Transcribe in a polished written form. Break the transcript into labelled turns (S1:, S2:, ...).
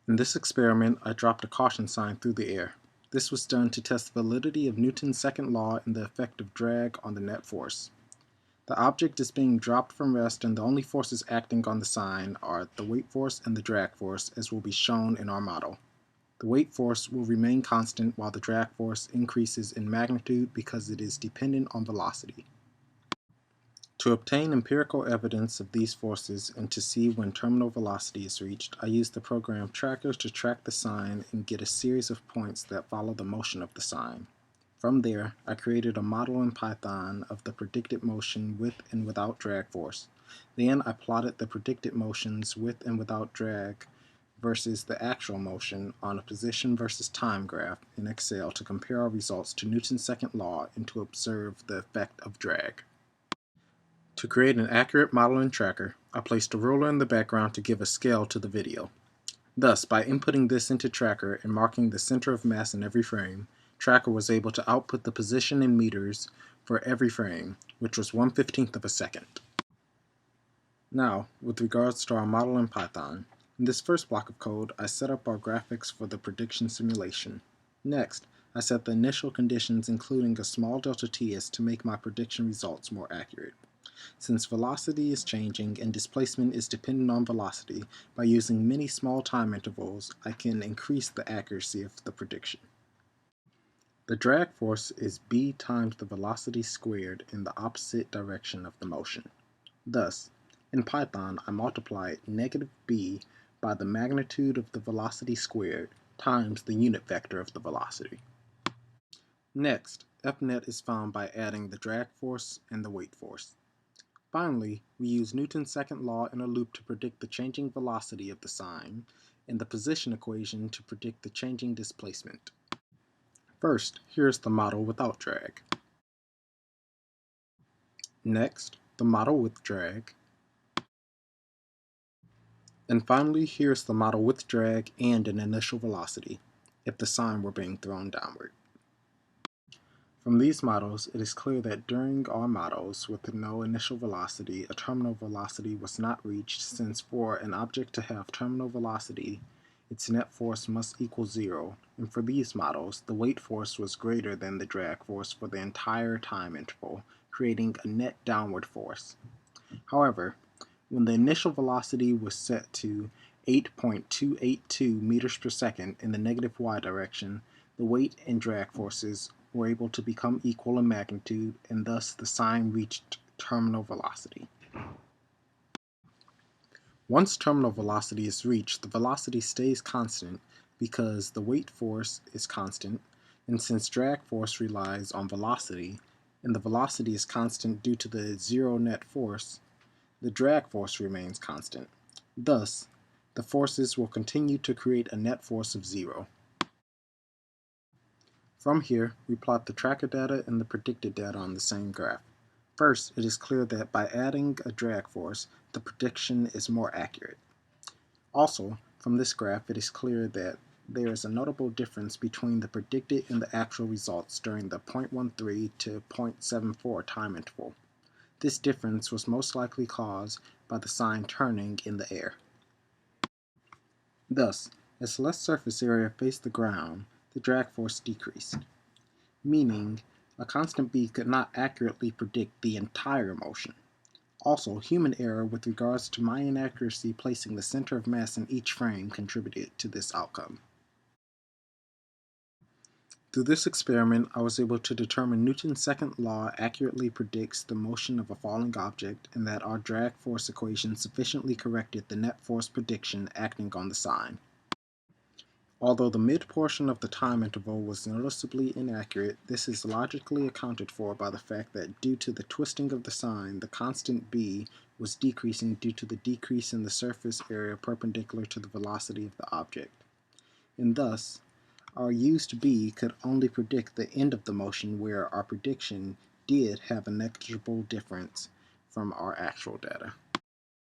S1: In this experiment, I dropped a caution sign through the air. This was done to test the validity of Newton's second law and the effect of drag on the net force. The object is being dropped from rest, and the only forces acting on the sign are the weight force and the drag force, as will be shown in our model. The weight force will remain constant while the drag force increases in magnitude because it is dependent on velocity. To obtain empirical evidence of these forces and to see when terminal velocity is reached, I used the program Tracker to track the sign and get a series of points that follow the motion of the sign. From there, I created a model in Python of the predicted motion with and without drag force. Then I plotted the predicted motions with and without drag versus the actual motion on a position versus time graph in Excel to compare our results to Newton's second law and to observe the effect of drag. To create an accurate model in Tracker, I placed a ruler in the background to give a scale to the video. Thus, by inputting this into Tracker and marking the center of mass in every frame, Tracker was able to output the position in meters for every frame, which was 1/15 of a second. Now, with regards to our model in Python, in this first block of code, I set up our graphics for the prediction simulation. Next, I set the initial conditions including a small delta t as to make my prediction results more accurate. Since velocity is changing and displacement is dependent on velocity, by using many small time intervals, I can increase the accuracy of the prediction. The drag force is b times the velocity squared in the opposite direction of the motion. Thus, in Python, I multiply negative b by the magnitude of the velocity squared times the unit vector of the velocity. Next, Fnet is found by adding the drag force and the weight force. Finally, we use Newton's second law in a loop to predict the changing velocity of the sign and the position equation to predict the changing displacement. First, here's the model without drag. Next, the model with drag. And finally, here's the model with drag and an initial velocity, if the sign were being thrown downward. From these models, it is clear that during our models with no initial velocity, a terminal velocity was not reached, since for an object to have terminal velocity, its net force must equal 0, and for these models, the weight force was greater than the drag force for the entire time interval, creating a net downward force. However, when the initial velocity was set to 8.282 meters per second in the negative y direction, the weight and drag forces were able to become equal in magnitude, and thus the sign reached terminal velocity. Once terminal velocity is reached, the velocity stays constant because the weight force is constant, and since drag force relies on velocity, and the velocity is constant due to the zero net force, the drag force remains constant. Thus, the forces will continue to create a net force of 0. From here, we plot the tracker data and the predicted data on the same graph. First, it is clear that by adding a drag force, the prediction is more accurate. Also, from this graph, it is clear that there is a notable difference between the predicted and the actual results during the 0.13 to 0.74 time interval. This difference was most likely caused by the sign turning in the air. Thus, as less surface area faced the ground, the drag force decreased, meaning a constant b could not accurately predict the entire motion. Also, human error with regards to my inaccuracy placing the center of mass in each frame contributed to this outcome. Through this experiment, I was able to determine Newton's second law accurately predicts the motion of a falling object, and that our drag force equation sufficiently corrected the net force prediction acting on the sign. Although the mid portion of the time interval was noticeably inaccurate, this is logically accounted for by the fact that due to the twisting of the sign, the constant b was decreasing due to the decrease in the surface area perpendicular to the velocity of the object. And thus, our used b could only predict the end of the motion, where our prediction did have a negligible difference from our actual data.